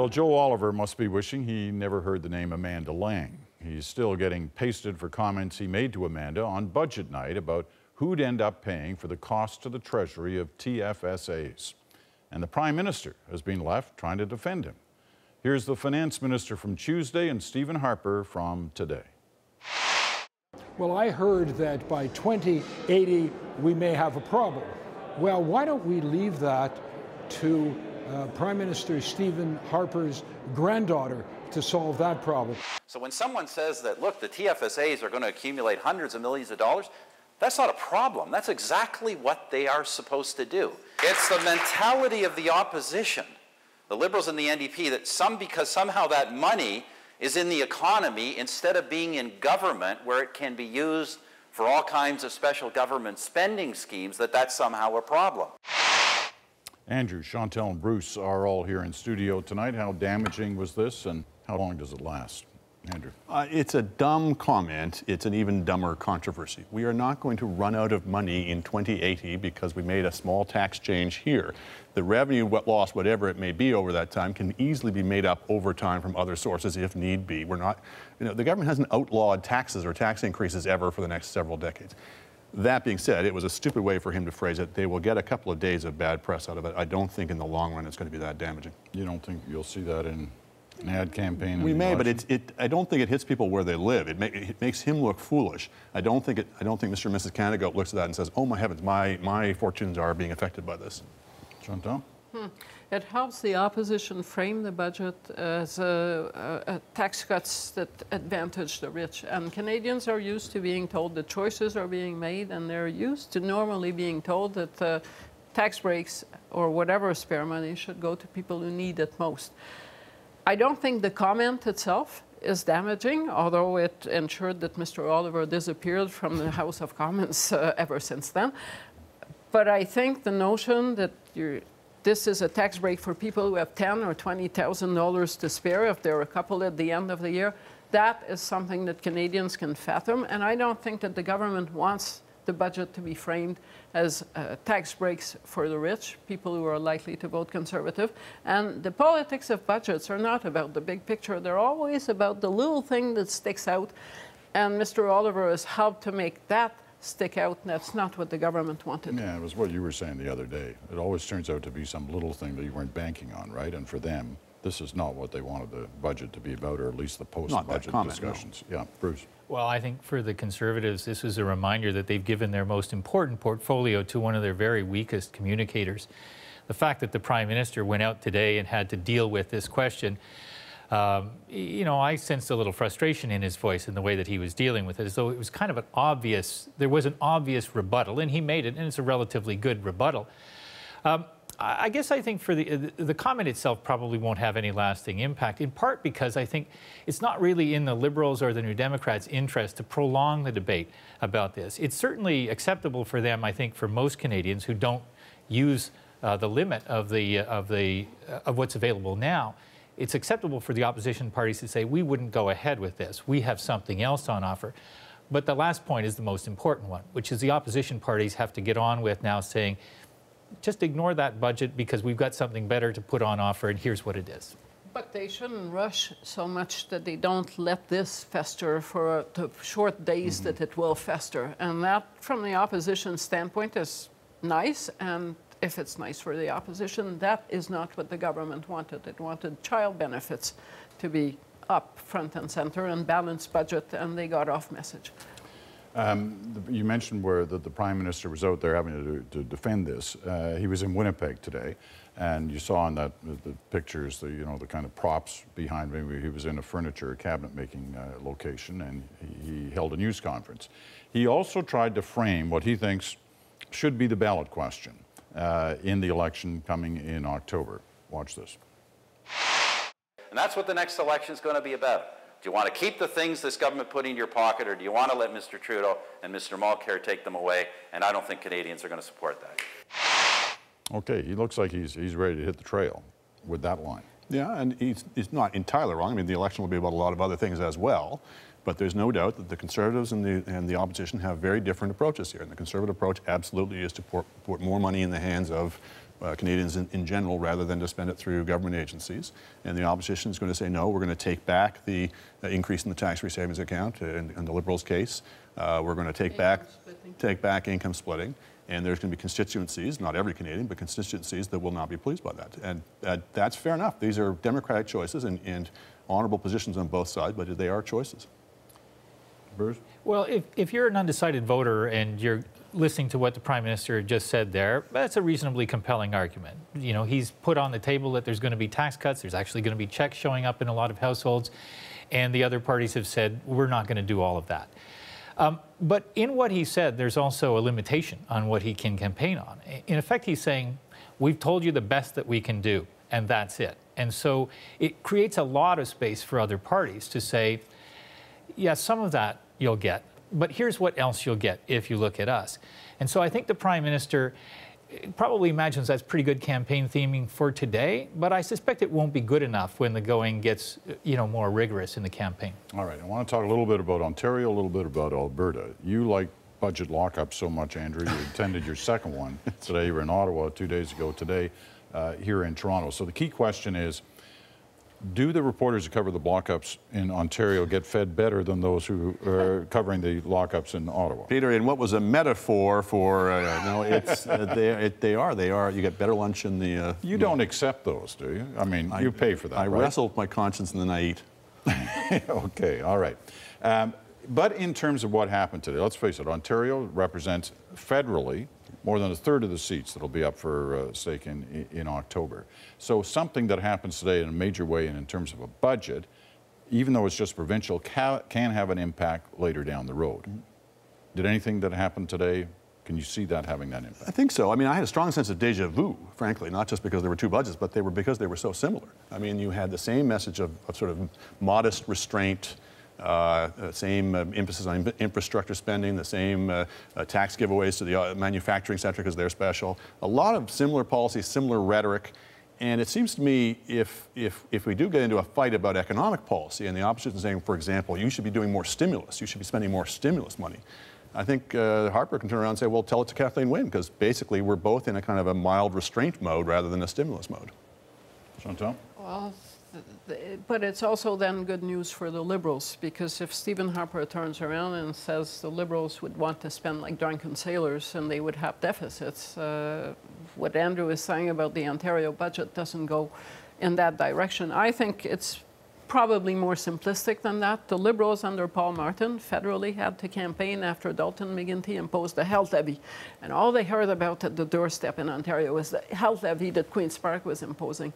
Well, Joe Oliver must be wishing he never heard the name Amanda Lang. He's still getting pasted for comments he made to Amanda on budget night about who'd end up paying for the cost to the Treasury of TFSAs. And the Prime Minister has been left trying to defend him. Here's the Finance Minister from Tuesday and Stephen Harper from today. Well, I heard that by 2080 we may have a problem. Well, why don't we leave that to Prime Minister Stephen Harper's granddaughter to solve that problem? So when someone says that, look, the TFSAs are going to accumulate hundreds of millions of dollars, that's not a problem. That's exactly what they are supposed to do. It's the mentality of the opposition, the Liberals and the NDP, that because somehow that money is in the economy instead of being in government where it can be used for all kinds of special government spending schemes, that's somehow a problem. Andrew, Chantal, and Bruce are all here in studio tonight. How damaging was this, and how long does it last? Andrew. It's a dumb comment. It's an even dumber controversy. We are not going to run out of money in 2080 because we made a small tax change here. The revenue loss, whatever it may be over that time, can easily be made up over time from other sources if need be. We're not, the government hasn't outlawed taxes or tax increases ever for the next several decades. That being said, it was a stupid way for him to phrase it. They will get a couple of days of bad press out of it. I don't think in the long run it's going to be that damaging. You don't think you'll see that in an ad campaign? We may, but I don't think it hits people where they live. It makes him look foolish. I don't think Mr. and Mrs. Candigoat looks at that and says, "Oh my heavens, my fortunes are being affected by this." Chantal? It helps the opposition frame the budget as tax cuts that advantage the rich. And Canadians are used to being told that choices are being made, and they're used to normally being told that tax breaks or whatever spare money should go to people who need it most. I don't think the comment itself is damaging, although it ensured that Mr. Oliver disappeared from the House of Commons ever since then. But I think the notion that this is a tax break for people who have $10,000 or $20,000 to spare if there are a couple at the end of the year, that is something that Canadians can fathom. And I don't think that the government wants the budget to be framed as tax breaks for the rich, people who are likely to vote Conservative. And the politics of budgets are not about the big picture. They're always about the little thing that sticks out. And Mr. Oliver has helped to make that stick out, and that's not what the government wanted. Yeah, it was what you were saying the other day. It always turns out to be some little thing that you weren't banking on, right? And for them, this is not what they wanted the budget to be about, or at least the post-budget discussions. No. Yeah, Bruce. Well, I think for the Conservatives, this was a reminder that they've given their most important portfolio to one of their very weakest communicators. The fact that the Prime Minister went out today and had to deal with this question, I sensed a little frustration in his voice in the way that he was dealing with it, as though it was kind of there was an obvious rebuttal, and he made it, and it's a relatively good rebuttal. I guess I think for the comment itself probably won't have any lasting impact, in part because I think it's not really in the Liberals or the New Democrats' interest to prolong the debate about this. It's certainly acceptable for them, I think, for most Canadians who don't use the limit of what's available now. It's acceptable for the opposition parties to say, we wouldn't go ahead with this. We have something else on offer. But the last point is the most important one, which is the opposition parties have to get on with now saying, just ignore that budget because we've got something better to put on offer, and here's what it is. But they shouldn't rush so much that they don't let this fester for the short days that it will fester. And that, from the opposition standpoint, is nice. And if it's nice for the opposition, that is not what the government wanted. It wanted child benefits to be up front and center and balanced budget, and they got off message. You mentioned where the Prime Minister was out there having to defend this. He was in Winnipeg today, and you saw in the pictures the kind of props behind him. He was in a furniture cabinet making location, and he held a news conference. He also tried to frame what he thinks should be the ballot question in the election coming in October. Watch this. And that's what the next election is going to be about. Do you want to keep the things this government put in your pocket, or do you want to let Mr. Trudeau and Mr. Mulcair take them away? And I don't think Canadians are going to support that. Okay, he looks like he's ready to hit the trail with that line. Yeah, and he's not entirely wrong. I mean, the election will be about a lot of other things as well. But there's no doubt that the Conservatives and the opposition have very different approaches here. And the Conservative approach absolutely is to put more money in the hands of Canadians in general rather than to spend it through government agencies. And the opposition is going to say, no, we're going to take back the increase in the tax-free savings account in the Liberals' case. We're going to take back income splitting. And there's going to be constituencies, not every Canadian, but constituencies that will not be pleased by that. And that's fair enough. These are democratic choices and honourable positions on both sides, but they are choices. Bruce? Well, if you're an undecided voter and you're listening to what the Prime Minister just said there, that's a reasonably compelling argument. You know, he's put on the table that there's going to be tax cuts, there's actually going to be checks showing up in a lot of households, and the other parties have said, we're not going to do all of that. But in what he said, there's also a limitation on what he can campaign on. In effect, he's saying, we've told you the best that we can do, and that's it. And so it creates a lot of space for other parties to say, yeah, some of that you'll get, but here's what else you'll get if you look at us. And so I think the Prime Minister probably imagines that's pretty good campaign theming for today, but I suspect it won't be good enough when the going gets, you know, more rigorous in the campaign. All right, I want to talk a little bit about Ontario, a little bit about Alberta. You like budget lockup so much, Andrew. You attended your second one today. You were in Ottawa 2 days ago today, here in Toronto. So the key question is, do the reporters who cover the lockups in Ontario get fed better than those who are covering the lockups in Ottawa? Peter, in what was a metaphor for, no, it's, they are. You get better lunch in the... You don't accept those, do you? I mean, you pay for that, I right? wrestle with my conscience and then I eat. Okay, all right. But in terms of what happened today, let's face it, Ontario represents federally more than a third of the seats that will be up for stake in October. So something that happens today in a major way and in terms of a budget, even though it's just provincial, can have an impact later down the road. Did anything that happened today, can you see that having that impact? I think so. I mean, I had a strong sense of déjà vu, frankly, not just because there were two budgets, but because they were so similar. I mean, you had the same message of sort of modest restraint, same emphasis on infrastructure spending, the same tax giveaways to the manufacturing sector because they're special. A lot of similar policies, similar rhetoric. And it seems to me if we do get into a fight about economic policy and the opposition is saying, for example, you should be doing more stimulus, you should be spending more stimulus money, I think Harper can turn around and say, well, tell it to Kathleen Wynne, because basically we're both in a kind of a mild restraint mode rather than a stimulus mode. Chantal? Well, but it's also then good news for the Liberals, because if Stephen Harper turns around and says the Liberals would want to spend like drunken sailors and they would have deficits, what Andrew is saying about the Ontario budget doesn't go in that direction. I think it's probably more simplistic than that. The Liberals under Paul Martin federally had to campaign after Dalton McGuinty imposed the health levy. And all they heard about at the doorstep in Ontario was the health levy that Queen's Park was imposing.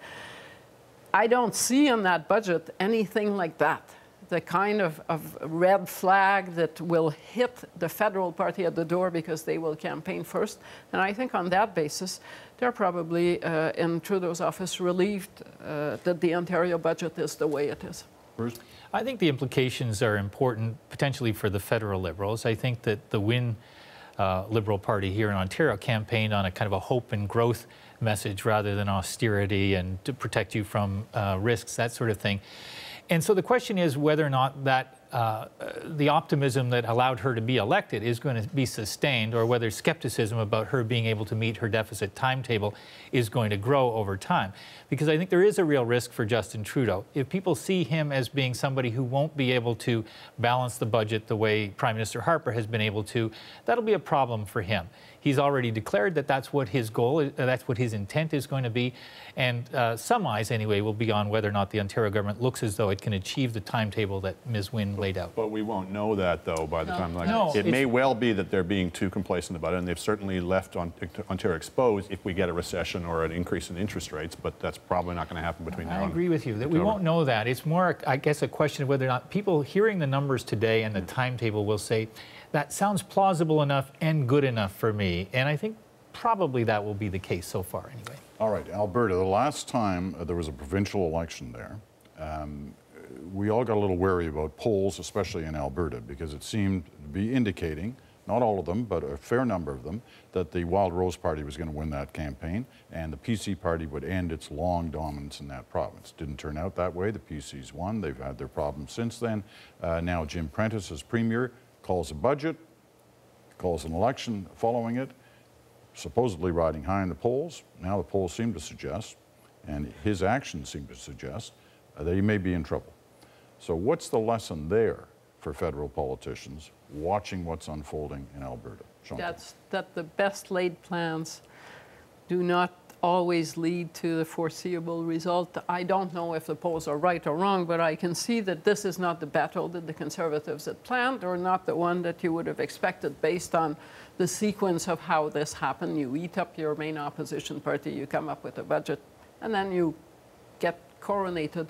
I don't see in that budget anything like that, the kind of red flag that will hit the federal party at the door because they will campaign first. And I think on that basis, they're probably in Trudeau's office relieved that the Ontario budget is the way it is. Bruce? I think the implications are important potentially for the federal Liberals. I think that the Wynne Liberal Party here in Ontario campaigned on a kind of a hope and growth message rather than austerity and to protect you from risks, that sort of thing. And so the question is whether or not that the optimism that allowed her to be elected is going to be sustained, or whether skepticism about her being able to meet her deficit timetable is going to grow over time. Because I think there is a real risk for Justin Trudeau. If people see him as being somebody who won't be able to balance the budget the way Prime Minister Harper has been able to, that'll be a problem for him. He's already declared that that's what his goal is, that's what his intent is going to be. And some eyes, anyway, will be on whether or not the Ontario government looks as though it can achieve the timetable that Ms. Wynne laid out. But we won't know that, though, by the time. It may well be that they're being too complacent about it, and they've certainly left Ontario exposed if we get a recession or an increase in interest rates, but that's probably not going to happen between now and I agree with you that we won't know that. It's more, I guess, a question of whether or not people hearing the numbers today and the timetable will say, that sounds plausible enough and good enough for me. And I think probably that will be the case so far anyway. All right, Alberta, the last time there was a provincial election there, we all got a little wary about polls, especially in Alberta, because it seemed to be indicating not all of them, but a fair number of them, that the Wild Rose Party was going to win that campaign and the PC Party would end its long dominance in that province. Didn't turn out that way. The PCs won. They've had their problems since then. Now Jim Prentice, as Premier, calls a budget, calls an election following it, supposedly riding high in the polls. Now the polls seem to suggest, and his actions seem to suggest, that he may be in trouble. So what's the lesson there for federal politicians watching what's unfolding in Alberta? Chantal. That's that the best laid plans do not always lead to the foreseeable result. I don't know if the polls are right or wrong, but I can see that this is not the battle that the Conservatives had planned, or not the one that you would have expected based on the sequence of how this happened. You eat up your main opposition party, you come up with a budget, and then you get coronated.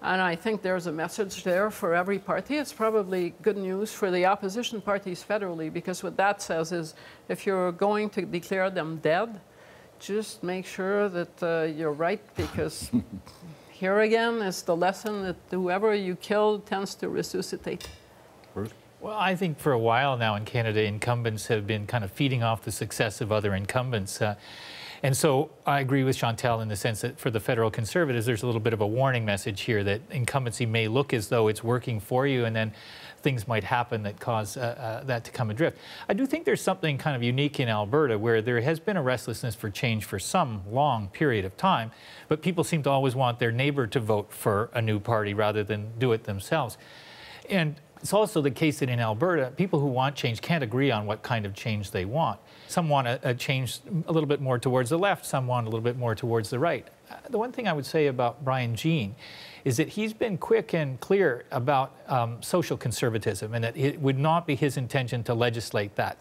And I think there's a message there for every party. It's probably good news for the opposition parties federally, because what that says is if you're going to declare them dead, just make sure that you're right, because here again is the lesson that whoever you kill tends to resuscitate. Bruce? Well, I think for a while now in Canada, incumbents have been kind of feeding off the success of other incumbents. And so I agree with Chantal in the sense that for the federal Conservatives, there's a little bit of a warning message here that incumbency may look as though it's working for you, and then things might happen that cause that to come adrift. I do think there's something kind of unique in Alberta where there has been a restlessness for change for some long period of time, but people seem to always want their neighbor to vote for a new party rather than do it themselves. And it's also the case that in Alberta, people who want change can't agree on what kind of change they want. Some want a change a little bit more towards the left, some want a little bit more towards the right. The one thing I would say about Brian Jean is that he's been quick and clear about social conservatism, and that it would not be his intention to legislate that.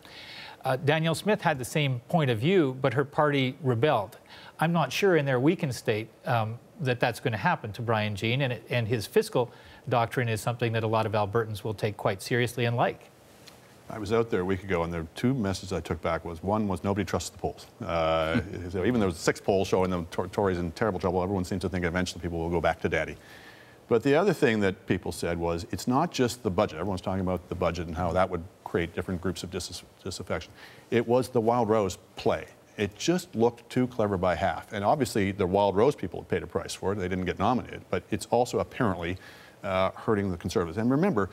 Danielle Smith had the same point of view, but her party rebelled. I'm not sure in their weakened state that that's going to happen to Brian Jean, and his fiscal doctrine is something that a lot of Albertans will take quite seriously and like. I was out there a week ago, and the two messages I took back was, one was nobody trusts the polls. So even though there was 6 polls showing the Tories in terrible trouble, everyone seems to think eventually people will go back to daddy. But the other thing that people said was, it's not just the budget. Everyone's talking about the budget and how that would create different groups of disaffection. It was the Wild Rose play. It just looked too clever by half. And obviously, the Wild Rose people paid a price for it. They didn't get nominated. But it's also apparently hurting the Conservatives. And remember,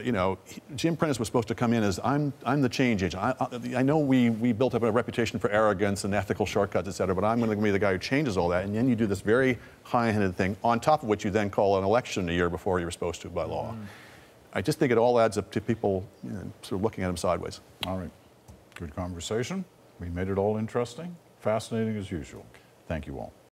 you know, Jim Prentice was supposed to come in as, I'm the change agent. I know we built up a reputation for arrogance and ethical shortcuts, et cetera, but I'm going to be the guy who changes all that. And then you do this very high-handed thing, on top of which you then call an election a year before you were supposed to by law. I just think it all adds up to people, you know, sort of looking at them sideways. All right. Good conversation. We made it all interesting, fascinating as usual. Thank you all.